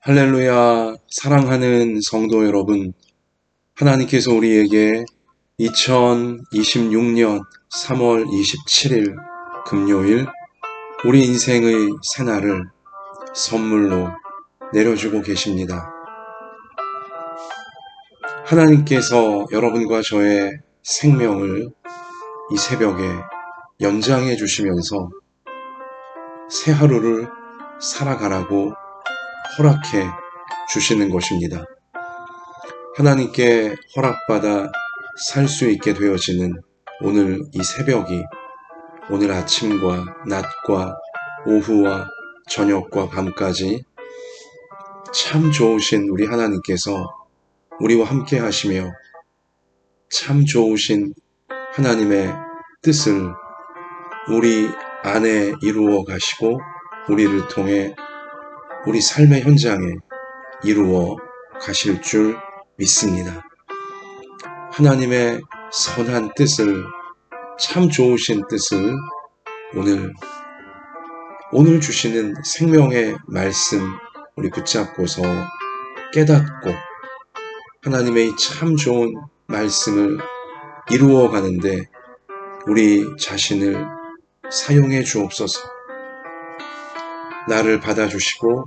할렐루야, 사랑하는 성도 여러분, 하나님께서 우리에게 2026년 3월 27일 금요일 우리 인생의 새날을 선물로 내려주고 계십니다. 하나님께서 여러분과 저의 생명을 이 새벽에 연장해 주시면서 새 하루를 살아가라고 허락해 주시는 것입니다. 하나님께 허락받아 살 수 있게 되어지는 오늘 이 새벽이 오늘 아침과 낮과 오후와 저녁과 밤까지 참 좋으신 우리 하나님께서 우리와 함께 하시며 참 좋으신 하나님의 뜻을 우리 안에 이루어 가시고 우리를 통해 우리 삶의 현장에 이루어 가실 줄 믿습니다. 하나님의 선한 뜻을, 참 좋으신 뜻을 오늘 주시는 생명의 말씀 우리 붙잡고서 깨닫고 하나님의 이 참 좋은 말씀을 이루어 가는데 우리 자신을 사용해 주옵소서. 나를 받아주시고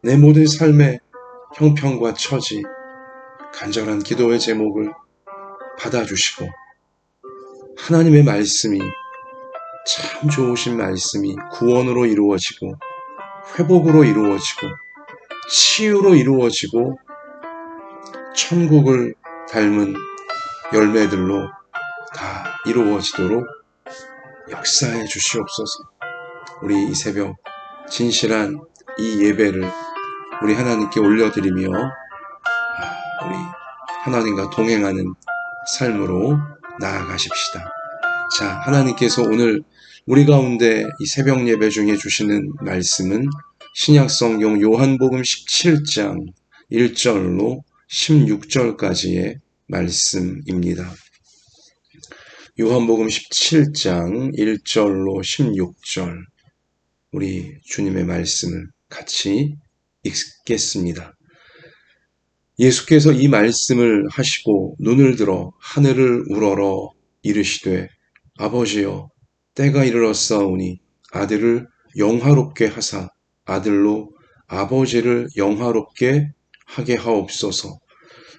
내 모든 삶의 형편과 처지, 간절한 기도의 제목을 받아주시고 하나님의 말씀이 참 좋으신 말씀이 구원으로 이루어지고 회복으로 이루어지고 치유로 이루어지고 천국을 닮은 열매들로 다 이루어지도록 역사해 주시옵소서. 우리 이 새벽 진실한 이 예배를 우리 하나님께 올려드리며 우리 하나님과 동행하는 삶으로 나아가십시다. 자, 하나님께서 오늘 우리 가운데 이 새벽 예배 중에 주시는 말씀은 신약성경 요한복음 17장 1절로 16절까지의 말씀입니다. 요한복음 17장 1절로 16절 우리 주님의 말씀을 같이 읽겠습니다. 예수께서 이 말씀을 하시고 눈을 들어 하늘을 우러러 이르시되 아버지여 때가 이르렀사오니 아들을 영화롭게 하사 아들로 아버지를 영화롭게 하게 하옵소서.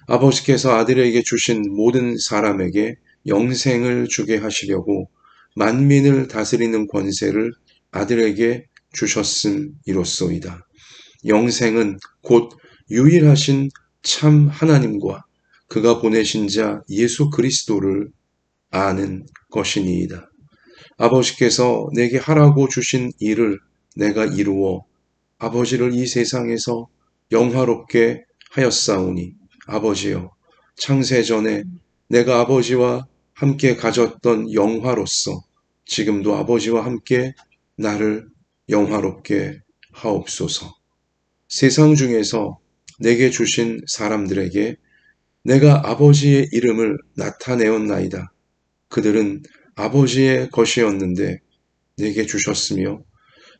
아버지께서 아들에게 주신 모든 사람에게 영생을 주게 하시려고 만민을 다스리는 권세를 아들에게 주셨음이로소이다. 영생은 곧 유일하신 참 하나님과 그가 보내신 자 예수 그리스도를 아는 것이니이다. 아버지께서 내게 하라고 주신 일을 내가 이루어 아버지를 이 세상에서 영화롭게 하였사오니 아버지여 창세전에 내가 아버지와 함께 가졌던 영화로서 지금도 아버지와 함께 나를 영화롭게 하옵소서. 세상 중에서 내게 주신 사람들에게 내가 아버지의 이름을 나타내었나이다. 그들은 아버지의 것이었는데 내게 주셨으며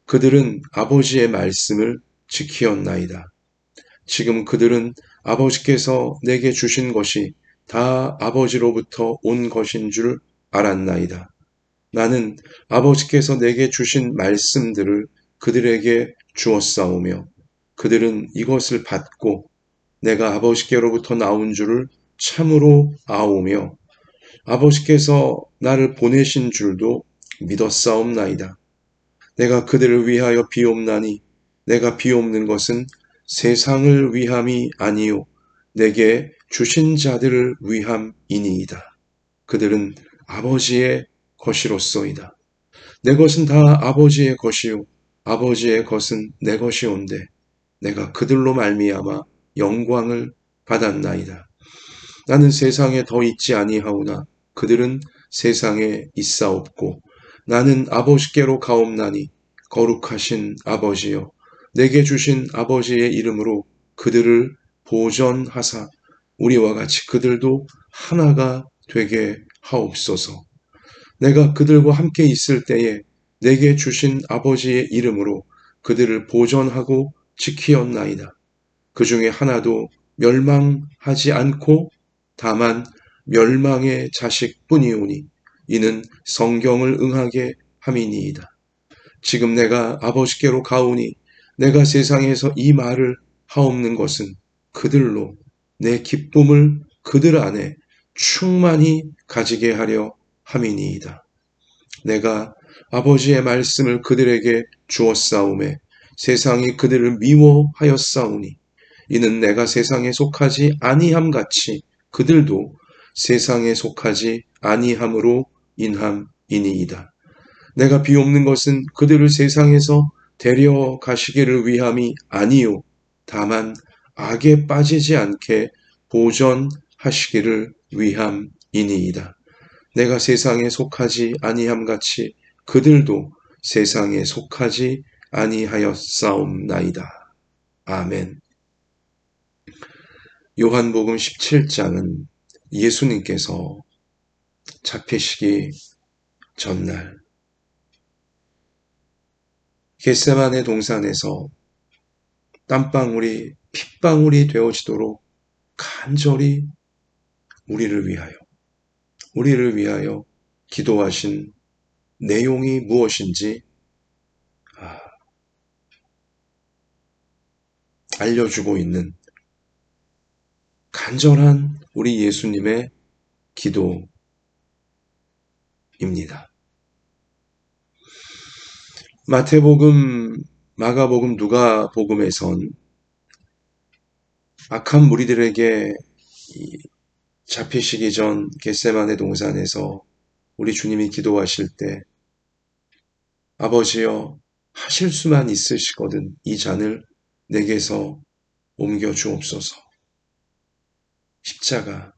그들은 아버지의 말씀을 지키었나이다. 지금 그들은 아버지께서 내게 주신 것이 다 아버지로부터 온 것인 줄 알았나이다. 나는 아버지께서 내게 주신 말씀들을 그들에게 주었사오며 그들은 이것을 받고 내가 아버지께로부터 나온 줄을 참으로 아오며 아버지께서 나를 보내신 줄도 믿었사옵나이다. 내가 그들을 위하여 비옵나니 내가 비옵는 것은 세상을 위함이 아니요 내게 주신 자들을 위함이니이다. 그들은 아버지의 것이로소이다. 내 것은 다 아버지의 것이요 아버지의 것은 내 것이온데 내가 그들로 말미암아 영광을 받았나이다. 나는 세상에 더 있지 아니하오나 그들은 세상에 있사옵고 나는 아버지께로 가옵나니 거룩하신 아버지여 내게 주신 아버지의 이름으로 그들을 보전하사 우리와 같이 그들도 하나가 되게 하옵소서. 내가 그들과 함께 있을 때에 내게 주신 아버지의 이름으로 그들을 보전하고 지키었나이다. 그 중에 하나도 멸망하지 않고 다만 멸망의 자식뿐이오니 이는 성경을 응하게 함이니이다. 지금 내가 아버지께로 가오니 내가 세상에서 이 말을 하옵는 것은 그들로 내 기쁨을 그들 안에 충만히 가지게 하려 함이니이다. 내가 아버지의 말씀을 그들에게 주었사오매 세상이 그들을 미워하였사오니 이는 내가 세상에 속하지 아니함 같이 그들도 세상에 속하지 아니함으로 인함이니이다. 내가 비옵는 것은 그들을 세상에서 데려가시기를 위함이 아니요 다만 악에 빠지지 않게 보전하시기를 위함이니이다. 내가 세상에 속하지 아니함 같이 그들도 세상에 속하지 아니하였사옵나이다. 아멘. 요한복음 17장은 예수님께서 잡히시기 전날 겟세마네 동산에서 땀방울이 핏방울이 되어지도록 간절히 우리를 위하여 기도하신 내용이 무엇인지 알려주고 있는 간절한 우리 예수님의 기도입니다. 마태복음, 마가복음, 누가복음에선 악한 무리들에게 잡히시기 전 겟세마네 동산에서 우리 주님이 기도하실 때 아버지여 하실 수만 있으시거든 이 잔을 내게서 옮겨 주옵소서. 십자가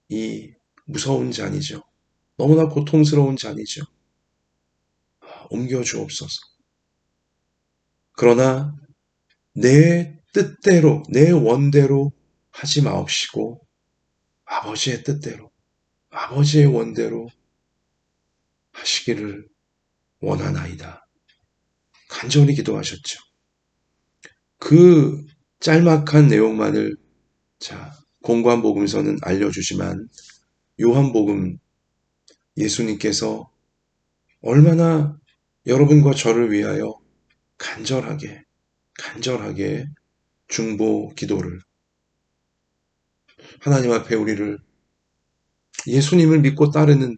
이 무서운 잔이죠. 너무나 고통스러운 잔이죠. 옮겨 주옵소서. 그러나 내 뜻대로 내 원대로 하지 마옵시고 아버지의 뜻대로 아버지의 원대로 하시기를 원하나이다. 간절히 기도하셨죠. 그 짤막한 내용만을 공관복음서는 알려주지만 요한복음 예수님께서 얼마나 여러분과 저를 위하여 간절하게 중보 기도를 하나님 앞에 우리를 예수님을 믿고 따르는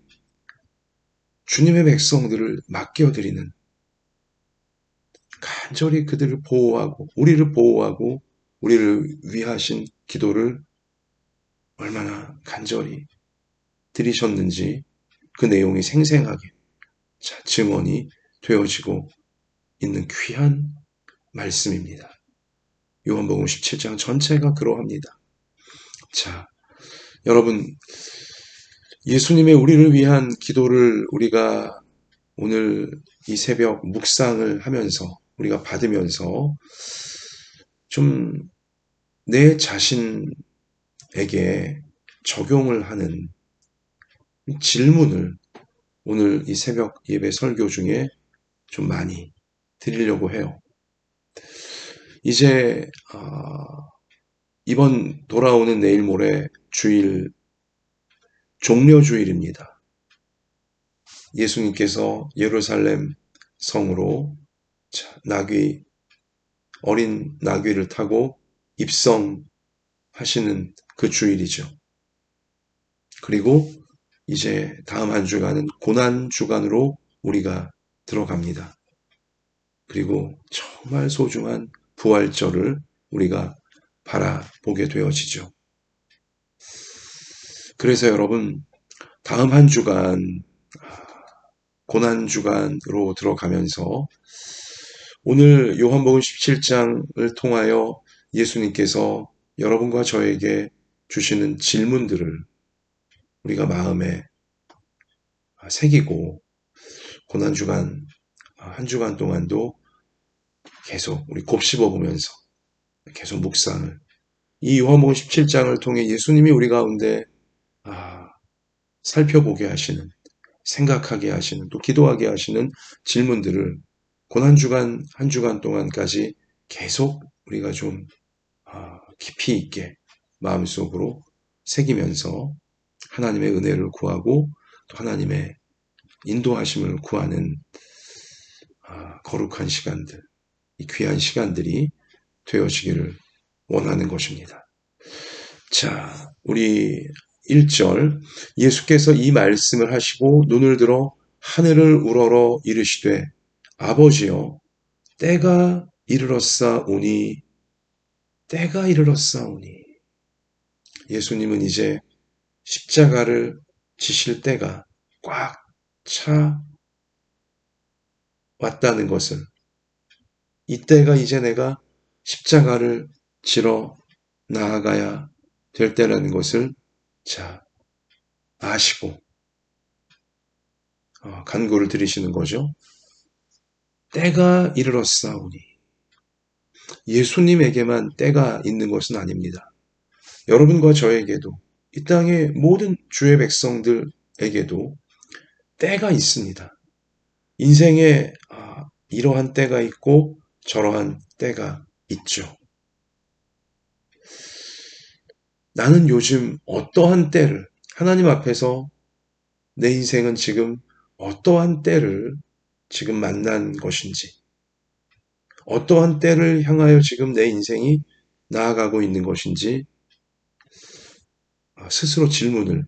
주님의 백성들을 맡겨드리는 간절히 그들을 보호하고 우리를 위하신 기도를 얼마나 간절히 드리셨는지 그 내용이 생생하게 증언이 되어지고 있는 귀한 말씀입니다. 요한복음 17장 전체가 그러합니다. 여러분 예수님의 우리를 위한 기도를 우리가 오늘 이 새벽 묵상을 하면서 우리가 받으면서 좀 내 자신에게 적용을 하는 질문을 오늘 이 새벽 예배 설교 중에 좀 많이 드리려고 해요. 이제 이번 돌아오는 내일 모레 주일 종려주일입니다. 예수님께서 예루살렘 성으로 어린 나귀를 타고 입성하시는 그 주일이죠. 그리고 이제 다음 한 주간은 고난주간으로 우리가 들어갑니다. 그리고 정말 소중한 부활절을 우리가 바라보게 되어지죠. 그래서 여러분 다음 한 주간 고난주간으로 들어가면서 오늘 요한복음 17장을 통하여 예수님께서 여러분과 저에게 주시는 질문들을 우리가 마음에 새기고 고난주간 한 주간 동안도 계속 우리 곱씹어 보면서 계속 묵상을 이 요한복음 17장을 통해 예수님이 우리 가운데 살펴보게 하시는 생각하게 하시는 또 기도하게 하시는 질문들을 고난주간 한 주간 동안까지 계속 우리가 좀 깊이 있게 마음속으로 새기면서 하나님의 은혜를 구하고 또 하나님의 인도하심을 구하는 거룩한 시간들, 이 귀한 시간들이 되어지기를 원하는 것입니다. 자, 우리 1절 예수께서 이 말씀을 하시고 눈을 들어 하늘을 우러러 이르시되 아버지여 때가 이르렀사오니 때가 이르렀사오니 예수님은 이제 십자가를 지실 때가 꽉 차 왔다는 것을, 이때가 이제 내가 십자가를 지러 나아가야 될 때라는 것을 아시고 간구를 드리시는 거죠. 때가 이르렀사오니 예수님에게만 때가 있는 것은 아닙니다. 여러분과 저에게도 이 땅의 모든 주의 백성들에게도 때가 있습니다. 인생에 이러한 때가 있고 저러한 때가 있죠. 나는 요즘 어떠한 때를 하나님 앞에서 내 인생은 지금 어떠한 때를 지금 만난 것인지, 어떠한 때를 향하여 지금 내 인생이 나아가고 있는 것인지 스스로 질문을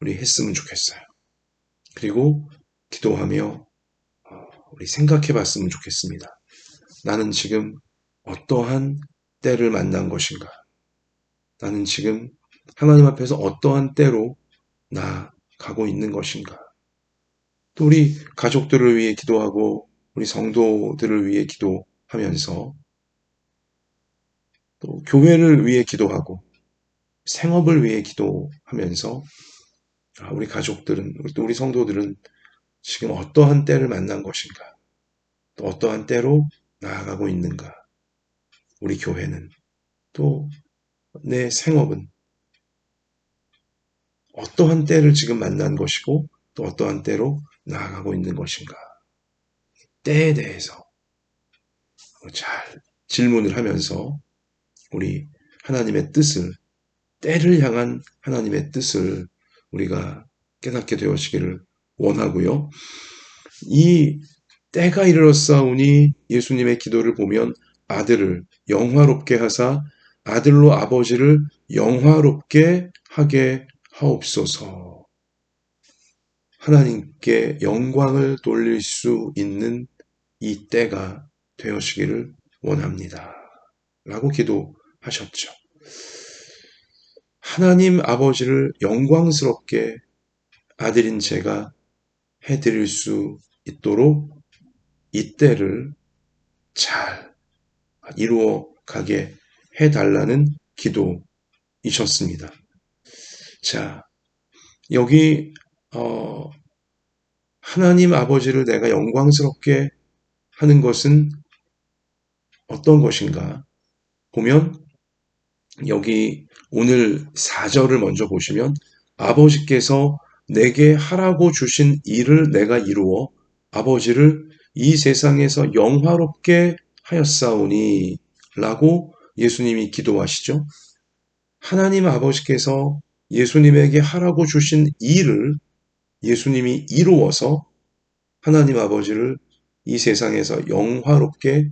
우리 했으면 좋겠어요. 그리고 기도하며 우리 생각해 봤으면 좋겠습니다. 나는 지금 어떠한 때를 만난 것인가? 나는 지금 하나님 앞에서 어떠한 때로 나아가고 있는 것인가? 또 우리 가족들을 위해 기도하고 우리 성도들을 위해 기도하면서 또 교회를 위해 기도하고 생업을 위해 기도하면서 우리 가족들은 또 우리 성도들은 지금 어떠한 때를 만난 것인가? 또 어떠한 때로 나아가고 있는가? 우리 교회는 또 내 생업은 어떠한 때를 지금 만난 것이고 또 어떠한 때로 나아가고 있는 것인가? 때에 대해서 잘 질문을 하면서 우리 하나님의 뜻을, 때를 향한 하나님의 뜻을 우리가 깨닫게 되어지기를 원하고요. 이 때가 이르렀사오니 예수님의 기도를 보면 아들을 영화롭게 하사 아들로 아버지를 영화롭게 하게 하옵소서. 하나님께 영광을 돌릴 수 있는 이 때가 되어지기를 원합니다. 라고 기도하셨죠. 하나님 아버지를 영광스럽게 아들인 제가 해드릴 수 있도록 이 때를 잘 이루어 가게 해달라는 기도이셨습니다. 자, 여기 하나님 아버지를 내가 영광스럽게 하는 것은 어떤 것인가 보면 여기 오늘 4절을 먼저 보시면 아버지께서 내게 하라고 주신 일을 내가 이루어 아버지를 이 세상에서 영화롭게 하였사오니 라고 예수님이 기도하시죠. 하나님 아버지께서 예수님에게 하라고 주신 일을 예수님이 이루어서 하나님 아버지를 이 세상에서 영화롭게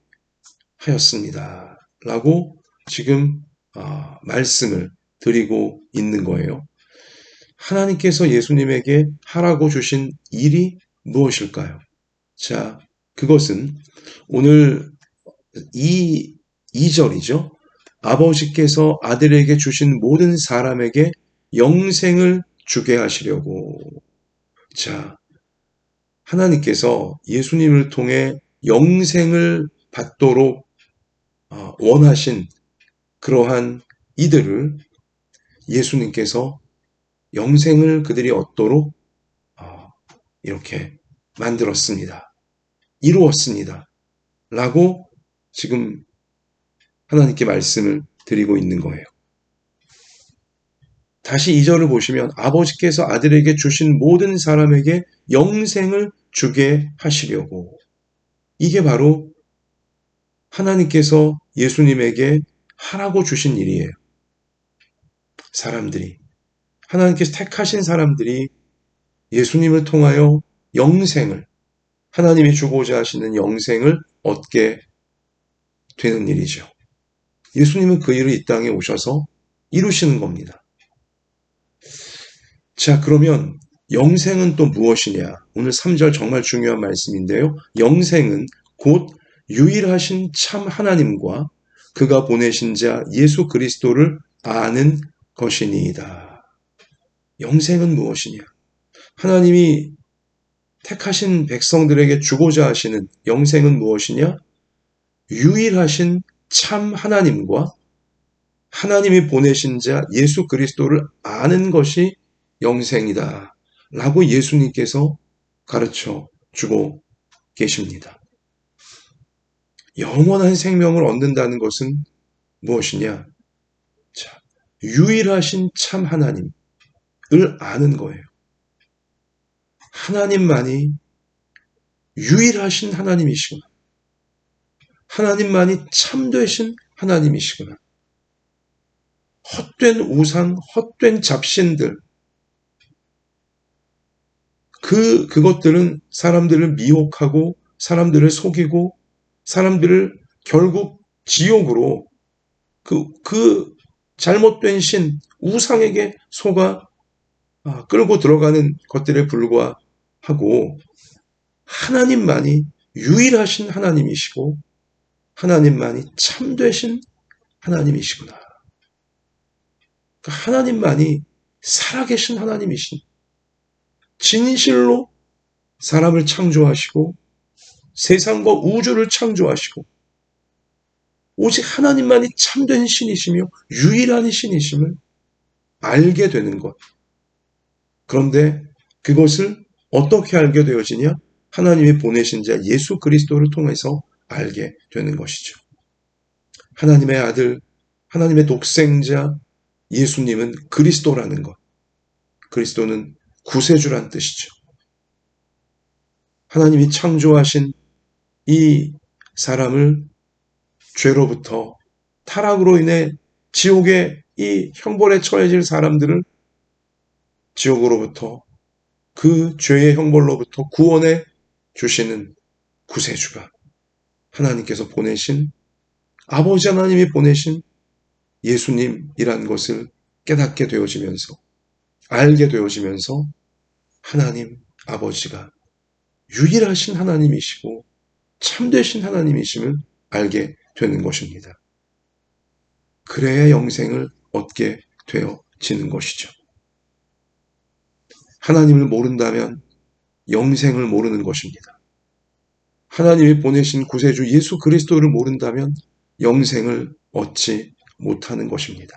하였습니다. 라고 지금 말씀을 드리고 있는 거예요. 하나님께서 예수님에게 하라고 주신 일이 무엇일까요? 자, 그것은 오늘 2절이죠. 아버지께서 아들에게 주신 모든 사람에게 영생을 주게 하시려고. 자, 하나님께서 예수님을 통해 영생을 받도록 원하신 그러한 이들을 예수님께서 영생을 그들이 얻도록 이렇게 만들었습니다. 이루었습니다. 라고 지금 하나님께 말씀을 드리고 있는 거예요. 다시 2절을 보시면 아버지께서 아들에게 주신 모든 사람에게 영생을 주게 하시려고. 이게 바로 하나님께서 예수님에게 하라고 주신 일이에요. 사람들이, 하나님께서 택하신 사람들이 예수님을 통하여 영생을, 하나님이 주고자 하시는 영생을 얻게 되는 일이죠. 예수님은 그 일을 이 땅에 오셔서 이루시는 겁니다. 자, 그러면 영생은 또 무엇이냐? 오늘 3절 정말 중요한 말씀인데요. 영생은 곧 유일하신 참 하나님과 그가 보내신 자 예수 그리스도를 아는 것이니이다. 영생은 무엇이냐? 하나님이 택하신 백성들에게 주고자 하시는 영생은 무엇이냐? 유일하신 참 하나님과 하나님이 보내신 자 예수 그리스도를 아는 것이 영생이다 라고 예수님께서 가르쳐 주고 계십니다. 영원한 생명을 얻는다는 것은 무엇이냐? 자, 유일하신 참 하나님을 아는 거예요. 하나님만이 유일하신 하나님이시구나. 하나님만이 참되신 하나님이시구나. 헛된 우상, 헛된 잡신들, 그것들은 사람들을 미혹하고 사람들을 속이고 사람들을 결국 지옥으로 그 잘못된 신, 우상에게 속아 끌고 들어가는 것들에 불과하고 하나님만이 유일하신 하나님이시고 하나님만이 참되신 하나님이시구나. 하나님만이 살아계신 하나님이신, 진실로 사람을 창조하시고 세상과 우주를 창조하시고 오직 하나님만이 참된 신이시며 유일한 신이심을 알게 되는 것. 그런데 그것을 어떻게 알게 되어지냐? 하나님이 보내신 자 예수 그리스도를 통해서 알게 되는 것이죠. 하나님의 아들, 하나님의 독생자 예수님은 그리스도라는 것. 그리스도는 구세주란 뜻이죠. 하나님이 창조하신 이 사람을 죄로부터 타락으로 인해 지옥의 이 형벌에 처해질 사람들을 지옥으로부터 그 죄의 형벌로부터 구원해 주시는 구세주가 하나님께서 보내신 아버지 하나님이 보내신 예수님이란 것을 깨닫게 되어지면서 알게 되어지면서 하나님 아버지가 유일하신 하나님이시고 참되신 하나님이심을 알게 되는 것입니다. 그래야 영생을 얻게 되어지는 것이죠. 하나님을 모른다면 영생을 모르는 것입니다. 하나님이 보내신 구세주 예수 그리스도를 모른다면 영생을 얻지 못하는 것입니다.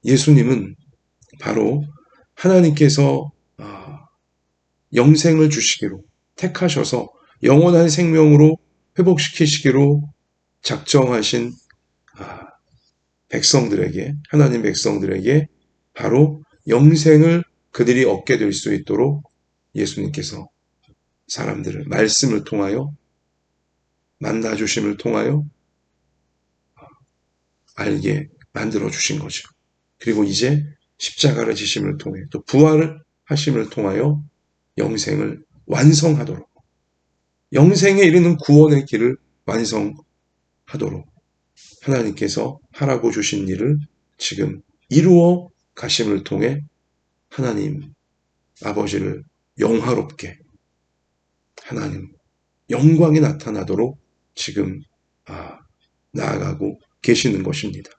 예수님은 바로 하나님께서 영생을 주시기로 택하셔서 영원한 생명으로 회복시키시기로 작정하신 백성들에게, 하나님 백성들에게 바로 영생을 그들이 얻게 될 수 있도록 예수님께서 사람들을 말씀을 통하여 만나주심을 통하여 알게 만들어 주신 거죠. 그리고 이제 십자가를 지심을 통해 또 부활을 하심을 통하여 영생을 완성하도록, 영생에 이르는 구원의 길을 완성하도록 하나님께서 하라고 주신 일을 지금 이루어 가심을 통해 하나님 아버지를 영화롭게 하나님 영광이 나타나도록 지금 나아가고 계시는 것입니다.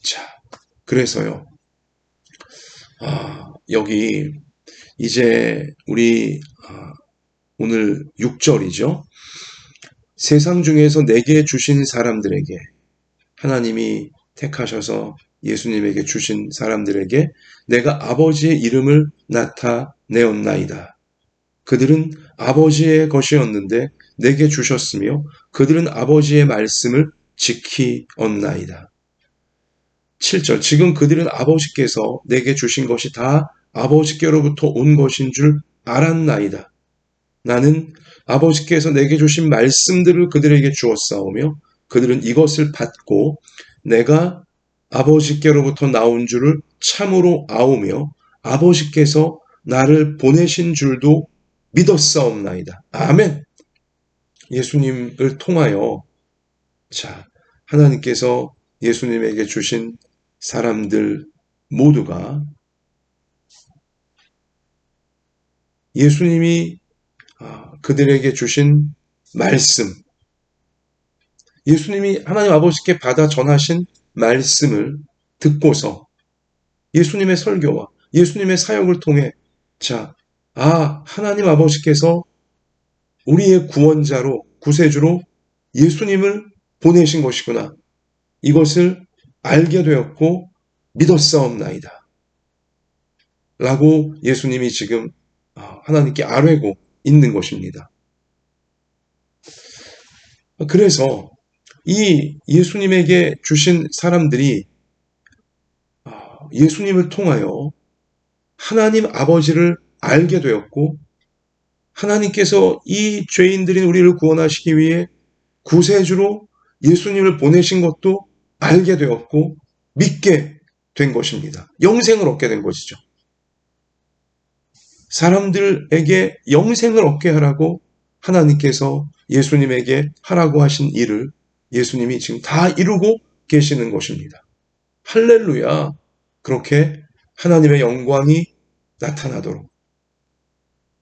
자, 그래서요, 여기 이제 우리 오늘 6절이죠. 세상 중에서 내게 주신 사람들에게, 하나님이 택하셔서 예수님에게 주신 사람들에게 내가 아버지의 이름을 나타내었나이다. 그들은 아버지의 것이었는데 내게 주셨으며 그들은 아버지의 말씀을 지키었나이다. 7절, 지금 그들은 아버지께서 내게 주신 것이 다 아버지께로부터 온 것인 줄 알았나이다. 나는 아버지께서 내게 주신 말씀들을 그들에게 주었사오며 그들은 이것을 받고 내가 아버지께로부터 나온 줄을 참으로 아오며 아버지께서 나를 보내신 줄도 믿었사옵나이다. 아멘. 예수님을 통하여 자, 하나님께서 예수님에게 주신 사람들 모두가 예수님이 그들에게 주신 말씀, 예수님이 하나님 아버지께 받아 전하신 말씀을 듣고서 예수님의 설교와 예수님의 사역을 통해 하나님 아버지께서 우리의 구원자로 구세주로 예수님을 보내신 것이구나. 이것을 알게 되었고 믿었사옵나이다. 라고 예수님이 지금 하나님께 아뢰고 있는 것입니다. 그래서 이 예수님에게 주신 사람들이 예수님을 통하여 하나님 아버지를 알게 되었고 하나님께서 이 죄인들인 우리를 구원하시기 위해 구세주로 예수님을 보내신 것도 알게 되었고 믿게 된 것입니다. 영생을 얻게 된 것이죠. 사람들에게 영생을 얻게 하라고 하나님께서 예수님에게 하라고 하신 일을 예수님이 지금 다 이루고 계시는 것입니다. 할렐루야. 그렇게 하나님의 영광이 나타나도록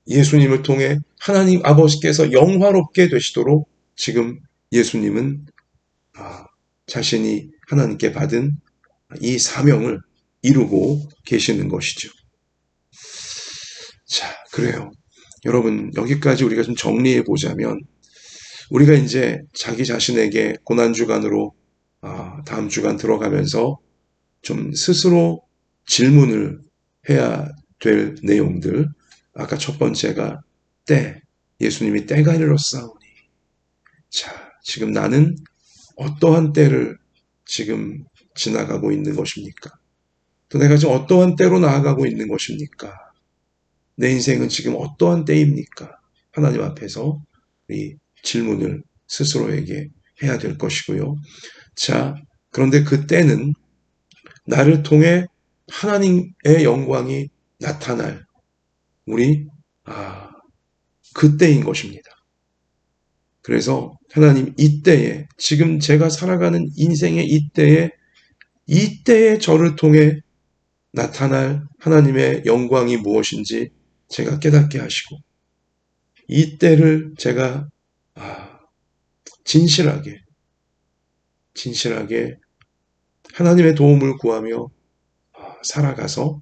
예수님을 통해 하나님 아버지께서 영화롭게 되시도록 지금 예수님은 자신이 하나님께 받은 이 사명을 이루고 계시는 것이죠. 자, 그래요. 여러분, 여기까지 우리가 좀 정리해 보자면 우리가 이제 자기 자신에게 고난주간으로 다음 주간 들어가면서 좀 스스로 질문을 해야 될 내용들, 아까 첫 번째가 예수님이 때가 이르렀사오니. 자, 지금 나는 어떠한 때를 지금 지나가고 있는 것입니까? 또 내가 지금 어떠한 때로 나아가고 있는 것입니까? 내 인생은 지금 어떠한 때입니까? 하나님 앞에서 이 질문을 스스로에게 해야 될 것이고요. 자, 그런데 그 때는 나를 통해 하나님의 영광이 나타날 우리 그때인 것입니다. 그래서 하나님 이때에 지금 제가 살아가는 인생의 이때에 저를 통해 나타날 하나님의 영광이 무엇인지 제가 깨닫게 하시고 이때를 제가 진실하게 하나님의 도움을 구하며 살아가서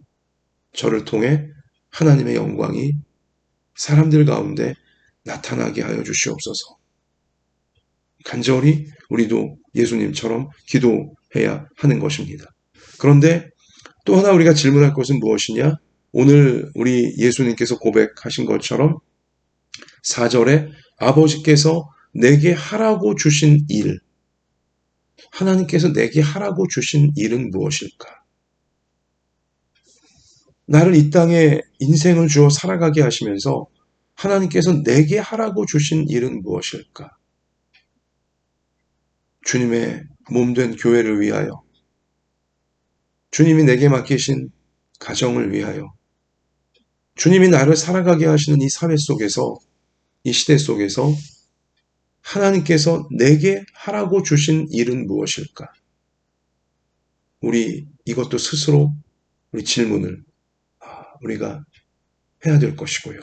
저를 통해 하나님의 영광이 사람들 가운데 나타나게 하여 주시옵소서. 간절히 우리도 예수님처럼 기도해야 하는 것입니다. 그런데 또 하나 우리가 질문할 것은 무엇이냐? 오늘 우리 예수님께서 고백하신 것처럼 4절에 아버지께서 내게 하라고 주신 일, 하나님께서 내게 하라고 주신 일은 무엇일까? 나를 이 땅에 인생을 주어 살아가게 하시면서 하나님께서 내게 하라고 주신 일은 무엇일까? 주님의 몸된 교회를 위하여, 주님이 내게 맡기신 가정을 위하여, 주님이 나를 살아가게 하시는 이 사회 속에서, 이 시대 속에서 하나님께서 내게 하라고 주신 일은 무엇일까? 우리 이것도 스스로 우리 질문을 우리가 해야 될 것이고요.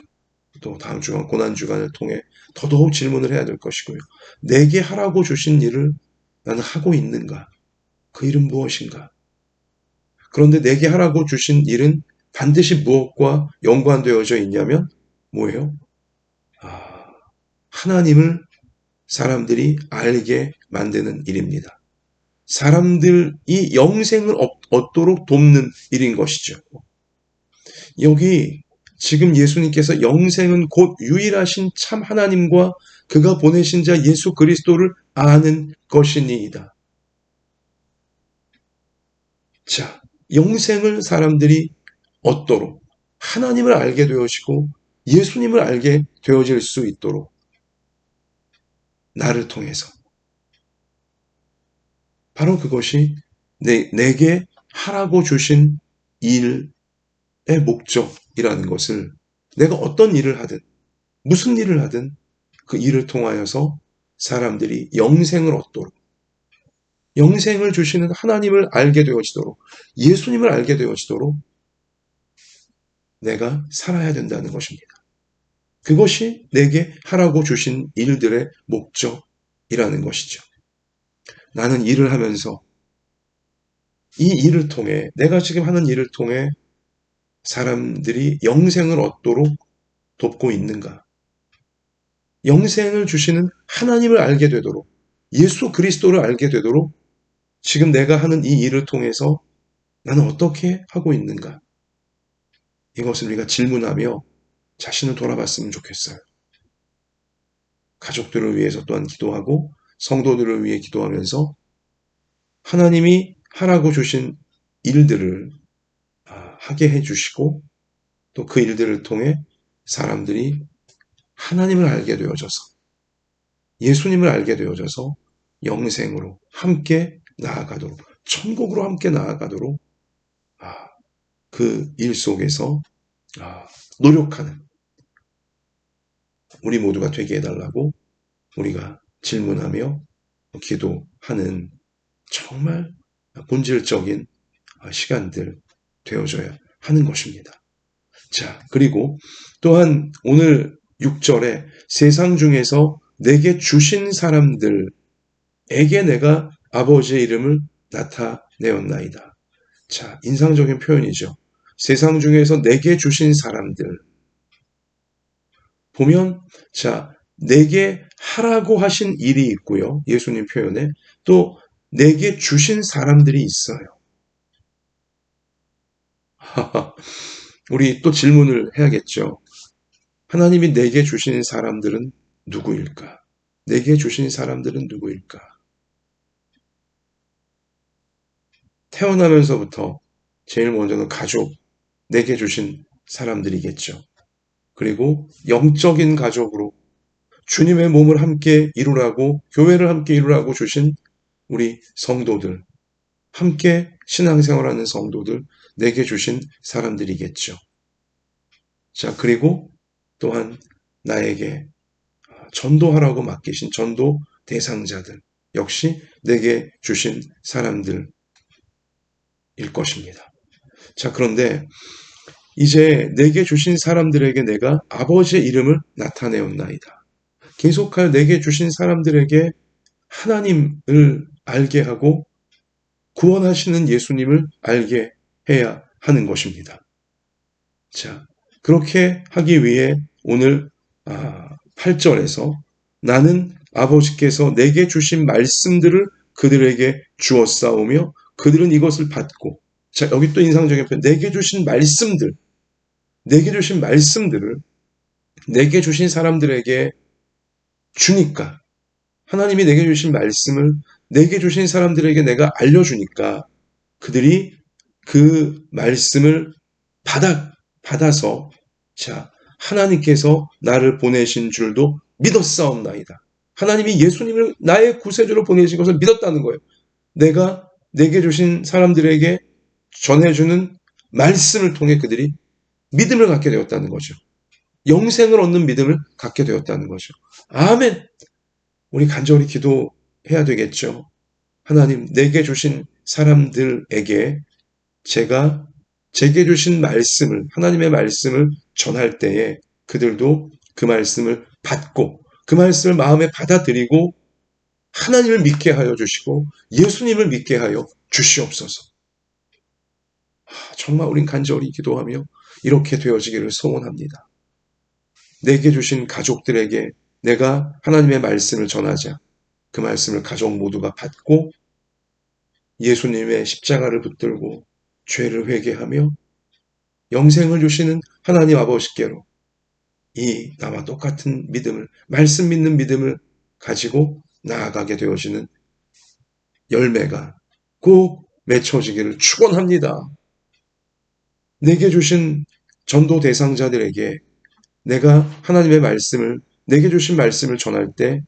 또 다음 주간 고난주간을 통해 더더욱 질문을 해야 될 것이고요. 내게 하라고 주신 일을 나는 하고 있는가? 그 일은 무엇인가? 그런데 내게 하라고 주신 일은 반드시 무엇과 연관되어져 있냐면 뭐예요? 하나님을 사람들이 알게 만드는 일입니다. 사람들이 영생을 얻도록 돕는 일인 것이죠. 여기 지금 예수님께서 영생은 곧 유일하신 참 하나님과 그가 보내신 자 예수 그리스도를 아는 것이니이다. 자, 영생을 사람들이 얻도록 하나님을 알게 되어지고 예수님을 알게 되어질 수 있도록 나를 통해서 바로 그것이 내게 하라고 주신 일의 목적이라는 것을, 내가 어떤 일을 하든 무슨 일을 하든 그 일을 통하여서 사람들이 영생을 얻도록, 영생을 주시는 하나님을 알게 되어지도록, 예수님을 알게 되어지도록 내가 살아야 된다는 것입니다. 그것이 내게 하라고 주신 일들의 목적이라는 것이죠. 나는 일을 하면서 이 일을 통해, 내가 지금 하는 일을 통해 사람들이 영생을 얻도록 돕고 있는가? 영생을 주시는 하나님을 알게 되도록, 예수 그리스도를 알게 되도록 지금 내가 하는 이 일을 통해서 나는 어떻게 하고 있는가? 이것을 우리가 질문하며 자신을 돌아봤으면 좋겠어요. 가족들을 위해서 또한 기도하고 성도들을 위해 기도하면서 하나님이 하라고 주신 일들을 하게 해주시고, 또 그 일들을 통해 사람들이 하나님을 알게 되어져서, 예수님을 알게 되어져서 영생으로 함께 나아가도록, 천국으로 함께 나아가도록 그 일 속에서 노력하는 우리 모두가 되게 해달라고 우리가 질문하며 기도하는 정말 본질적인 시간들 되어져야 하는 것입니다. 자, 그리고 또한 오늘 6절에 세상 중에서 내게 주신 사람들에게 내가 아버지의 이름을 나타내었나이다. 자, 인상적인 표현이죠. 세상 중에서 내게 주신 사람들. 보면, 자, 내게 하라고 하신 일이 있고요. 예수님 표현에. 또 내게 주신 사람들이 있어요. 우리 또 질문을 해야겠죠. 하나님이 내게 주신 사람들은 누구일까? 내게 주신 사람들은 누구일까? 태어나면서부터 제일 먼저는 가족, 내게 주신 사람들이겠죠. 그리고 영적인 가족으로 주님의 몸을 함께 이루라고, 교회를 함께 이루라고 주신 우리 성도들, 함께 신앙생활하는 성도들, 내게 주신 사람들이겠죠. 자, 그리고 또한 나에게 전도하라고 맡기신 전도 대상자들, 역시 내게 주신 사람들일 것입니다. 자, 그런데 이제 내게 주신 사람들에게 내가 아버지의 이름을 나타내었나이다. 계속하여 내게 주신 사람들에게 하나님을 알게 하고 구원하시는 예수님을 알게 해야 하는 것입니다. 자, 그렇게 하기 위해 오늘 8절에서 나는 아버지께서 내게 주신 말씀들을 그들에게 주었사오며 그들은 이것을 받고, 자, 여기 또 인상적인 표현, 내게 주신 말씀들, 내게 주신 말씀들을 내게 주신 사람들에게 주니까, 하나님이 내게 주신 말씀을 내게 주신 사람들에게 내가 알려주니까 그들이 그 말씀을 받아서, 자, 하나님께서 나를 보내신 줄도 믿었사옵나이다. 하나님이 예수님을 나의 구세주로 보내신 것을 믿었다는 거예요. 내가 내게 주신 사람들에게 전해주는 말씀을 통해 그들이 믿음을 갖게 되었다는 거죠. 영생을 얻는 믿음을 갖게 되었다는 거죠. 아멘. 우리 간절히 기도해야 되겠죠. 하나님, 내게 주신 사람들에게 제게 주신 말씀을, 하나님의 말씀을 전할 때에 그들도 그 말씀을 받고 그 말씀을 마음에 받아들이고 하나님을 믿게 하여 주시고 예수님을 믿게 하여 주시옵소서. 정말 우린 간절히 기도하며 이렇게 되어지기를 소원합니다. 내게 주신 가족들에게 내가 하나님의 말씀을 전하자 그 말씀을 가족 모두가 받고 예수님의 십자가를 붙들고 죄를 회개하며 영생을 주시는 하나님 아버지께로 이 나와 똑같은 믿음을, 말씀 믿는 믿음을 가지고 나아가게 되어지는 열매가 꼭 맺혀지기를 축원합니다. 내게 주신 전도 대상자들에게 내가 하나님의 말씀을, 내게 주신 말씀을 전할 때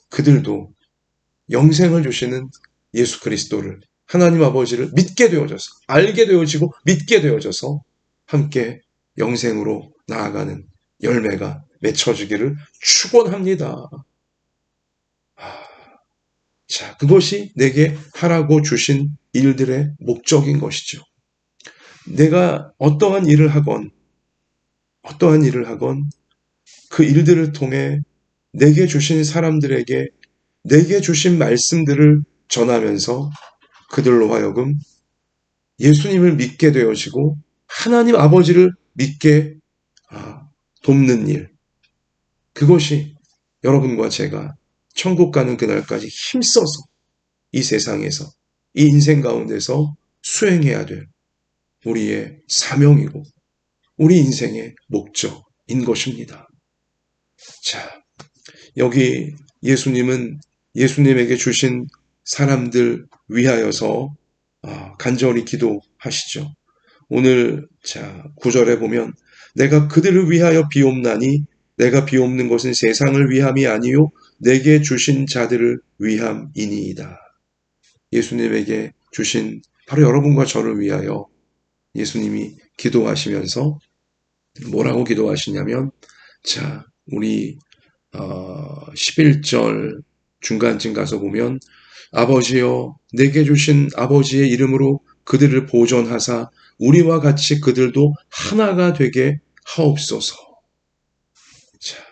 그들도 영생을 주시는 예수 그리스도를, 하나님 아버지를 믿게 되어져서, 알게 되어지고 믿게 되어져서 함께 영생으로 나아가는 열매가 맺혀지기를 축원합니다. 자, 그것이 내게 하라고 주신 일들의 목적인 것이죠. 내가 어떠한 일을 하건 그 일들을 통해 내게 주신 사람들에게 내게 주신 말씀들을 전하면서 그들로 하여금 예수님을 믿게 되어지고 하나님 아버지를 믿게 돕는 일, 그것이 여러분과 제가 천국 가는 그날까지 힘써서 이 세상에서, 이 인생 가운데서 수행해야 될 우리의 사명이고 우리 인생의 목적인 것입니다. 자, 여기 예수님은 예수님에게 주신 사람들 위하여서 간절히 기도하시죠. 오늘 자 9절에 보면 내가 그들을 위하여 비옵나니 내가 비옵는 것은 세상을 위함이 아니요 내게 주신 자들을 위함이니이다. 예수님에게 주신 바로 여러분과 저를 위하여 예수님이 기도하시면서 뭐라고 기도하시냐면, 자 우리 11절 중간쯤 가서 보면 아버지여 내게 주신 아버지의 이름으로 그들을 보존하사 우리와 같이 그들도 하나가 되게 하옵소서. 자,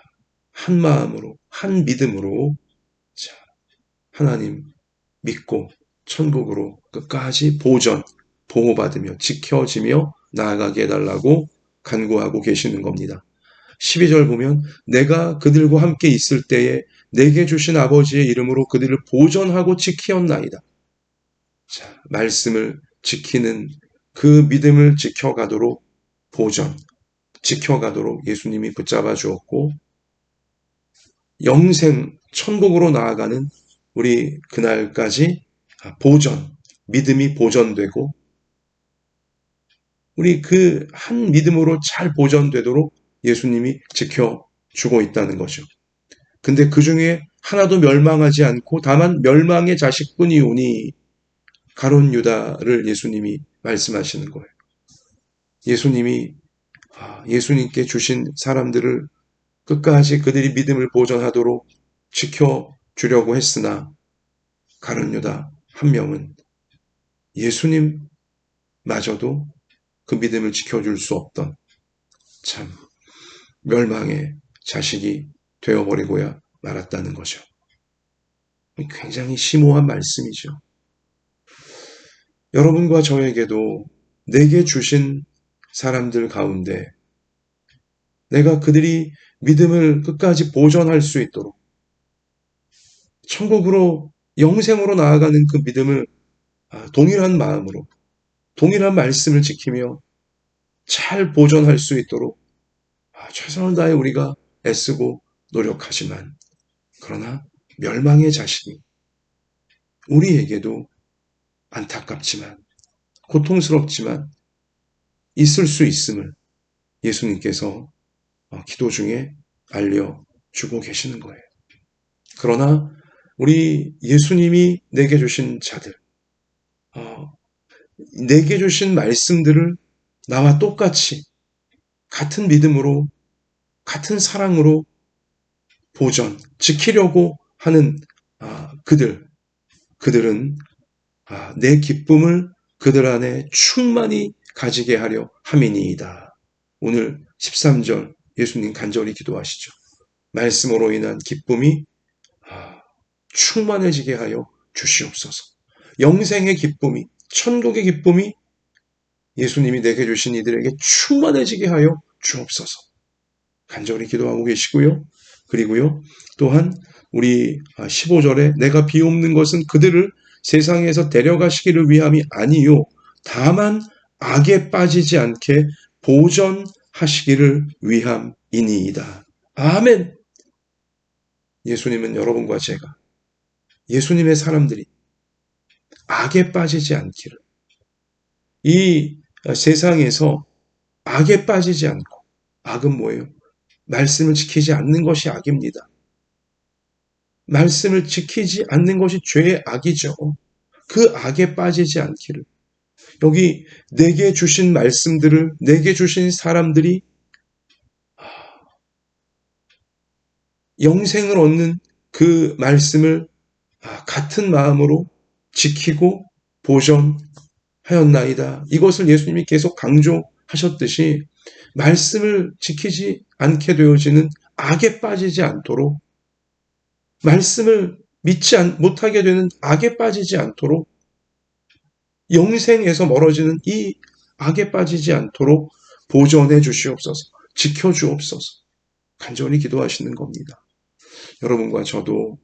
한 마음으로, 한 믿음으로, 자, 하나님 믿고 천국으로 끝까지 보호받으며 지켜지며 나아가게 해달라고 간구하고 계시는 겁니다. 12절 보면 내가 그들과 함께 있을 때에 내게 주신 아버지의 이름으로 그들을 보존하고 지키었나이다. 자, 말씀을 지키는 그 믿음을 지켜가도록 예수님이 붙잡아 주었고 영생, 천국으로 나아가는 우리 그날까지 믿음이 보존되고 우리 그 한 믿음으로 잘 보존되도록 예수님이 지켜주고 있다는 거죠. 근데 그 중에 하나도 멸망하지 않고 다만 멸망의 자식뿐이오니 가룟 유다를 예수님이 말씀하시는 거예요. 예수님께 주신 사람들을 끝까지 그들이 믿음을 보존하도록 지켜주려고 했으나 가룟 유다 한 명은 예수님마저도 그 믿음을 지켜줄 수 없던 참 멸망의 자식이 되어버리고야 말았다는 거죠. 굉장히 심오한 말씀이죠. 여러분과 저에게도 내게 주신 사람들 가운데 내가 그들이 믿음을 끝까지 보존할 수 있도록 천국으로 영생으로 나아가는 그 믿음을 동일한 마음으로 동일한 말씀을 지키며 잘 보존할 수 있도록 최선을 다해 우리가 애쓰고 노력하지만 그러나 멸망의 자식이 우리에게도 안타깝지만 고통스럽지만 있을 수 있음을 예수님께서 기도 중에 알려주고 계시는 거예요. 그러나 우리 예수님이 내게 주신 자들, 내게 주신 말씀들을 나와 똑같이 같은 믿음으로 같은 사랑으로 지키려고 하는 그들은 내 기쁨을 그들 안에 충만히 가지게 하려 함이니이다. 오늘 13절 예수님 간절히 기도하시죠. 말씀으로 인한 기쁨이 충만해지게 하여 주시옵소서. 영생의 기쁨이, 천국의 기쁨이 예수님이 내게 주신 이들에게 충만해지게 하여 주옵소서. 간절히 기도하고 계시고요. 그리고요, 또한 우리 15절에 내가 비옵는 것은 그들을 세상에서 데려가시기를 위함이 아니요 다만 악에 빠지지 않게 보전하시기를 위함이니이다. 아멘. 예수님은 여러분과 제가, 예수님의 사람들이 악에 빠지지 않기를, 이 세상에서 악에 빠지지 않고, 악은 뭐예요? 말씀을 지키지 않는 것이 악입니다. 말씀을 지키지 않는 것이 죄의 악이죠. 그 악에 빠지지 않기를. 여기 내게 주신 말씀들을, 내게 주신 사람들이 영생을 얻는 그 말씀을 같은 마음으로 지키고 보존하였나이다. 이것을 예수님이 계속 강조하셨듯이 말씀을 지키지 않게 되어지는 악에 빠지지 않도록, 말씀을 믿지 못하게 되는 악에 빠지지 않도록, 영생에서 멀어지는 이 악에 빠지지 않도록 보존해 주시옵소서, 지켜 주옵소서, 간절히 기도하시는 겁니다. 여러분과 저도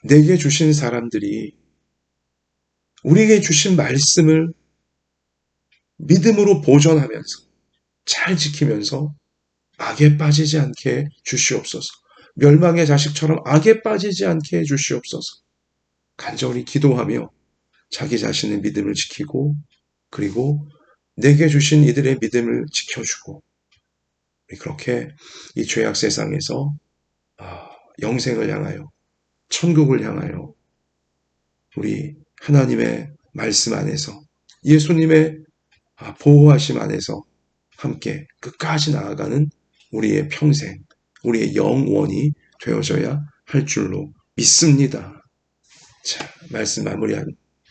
내게 주신 사람들이 우리에게 주신 말씀을 믿음으로 보존하면서 잘 지키면서 악에 빠지지 않게 주시옵소서. 멸망의 자식처럼 악에 빠지지 않게 해 주시옵소서. 간절히 기도하며 자기 자신의 믿음을 지키고, 그리고 내게 주신 이들의 믿음을 지켜주고, 그렇게 이 죄악 세상에서 영생을 향하여, 천국을 향하여 우리 하나님의 말씀 안에서, 예수님의 보호하심 안에서 함께 끝까지 나아가는 우리의 평생, 우리의 영원이 되어져야 할 줄로 믿습니다. 자, 말씀 마무리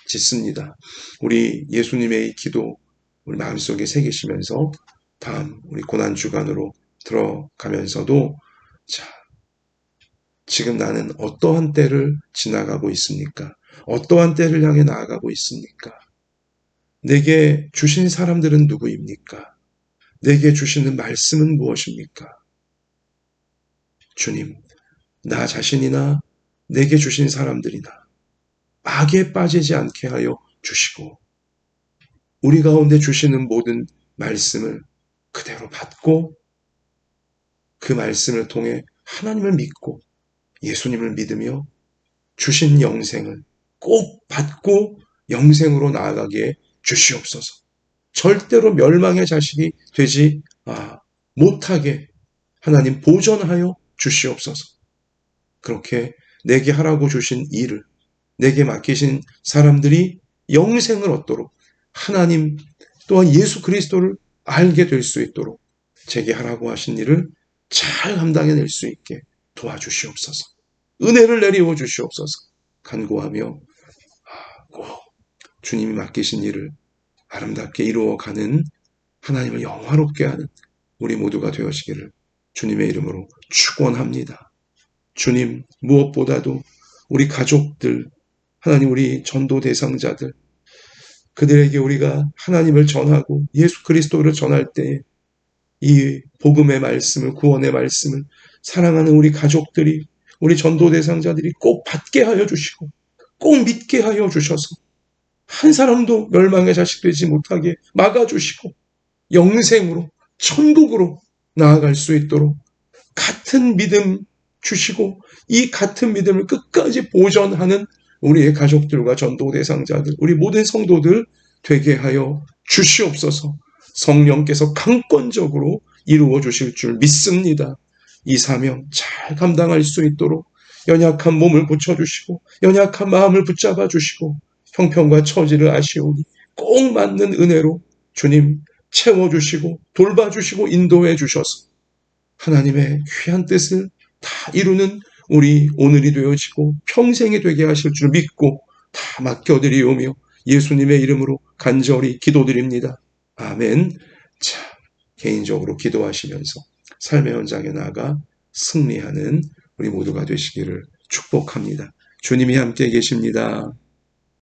짓습니다. 우리 예수님의 기도 우리 마음속에 새기시면서 다음 우리 고난주간으로 들어가면서도, 자, 지금 나는 어떠한 때를 지나가고 있습니까? 어떠한 때를 향해 나아가고 있습니까? 내게 주신 사람들은 누구입니까? 내게 주시는 말씀은 무엇입니까? 주님, 나 자신이나 내게 주신 사람들이나 악에 빠지지 않게 하여 주시고, 우리 가운데 주시는 모든 말씀을 그대로 받고, 그 말씀을 통해 하나님을 믿고 예수님을 믿으며 주신 영생을 꼭 받고 영생으로 나아가게 주시옵소서. 절대로 멸망의 자식이 되지 못하게 하나님 보존하여 주시옵소서. 그렇게 내게 하라고 주신 일을, 내게 맡기신 사람들이 영생을 얻도록, 하나님 또한 예수 그리스도를 알게 될 수 있도록 제게 하라고 하신 일을 잘 감당해낼 수 있게 도와주시옵소서. 은혜를 내리워 주시옵소서. 간구하며 꼭 주님이 맡기신 일을 아름답게 이루어가는, 하나님을 영화롭게 하는 우리 모두가 되어지기를 주님의 이름으로 축원합니다. 주님, 무엇보다도 우리 가족들, 하나님 우리 전도 대상자들, 그들에게 우리가 하나님을 전하고 예수 그리스도를 전할 때 이 복음의 말씀을, 구원의 말씀을 사랑하는 우리 가족들이, 우리 전도 대상자들이 꼭 받게 하여 주시고 꼭 믿게 하여 주셔서 한 사람도 멸망의 자식 되지 못하게 막아주시고 영생으로, 천국으로 나아갈 수 있도록 같은 믿음 주시고, 이 같은 믿음을 끝까지 보존하는 우리의 가족들과 전도 대상자들, 우리 모든 성도들 되게 하여 주시옵소서. 성령께서 강권적으로 이루어 주실 줄 믿습니다. 이 사명 잘 감당할 수 있도록 연약한 몸을 붙여주시고 연약한 마음을 붙잡아 주시고 형편과 처지를 아시오니 꼭 맞는 은혜로 주님 채워주시고 돌봐주시고 인도해 주셔서 하나님의 귀한 뜻을 다 이루는 우리 오늘이 되어지고 평생이 되게 하실 줄 믿고 다 맡겨드리오며 예수님의 이름으로 간절히 기도드립니다. 아멘. 자, 개인적으로 기도하시면서 삶의 현장에 나아가 승리하는 우리 모두가 되시기를 축복합니다. 주님이 함께 계십니다.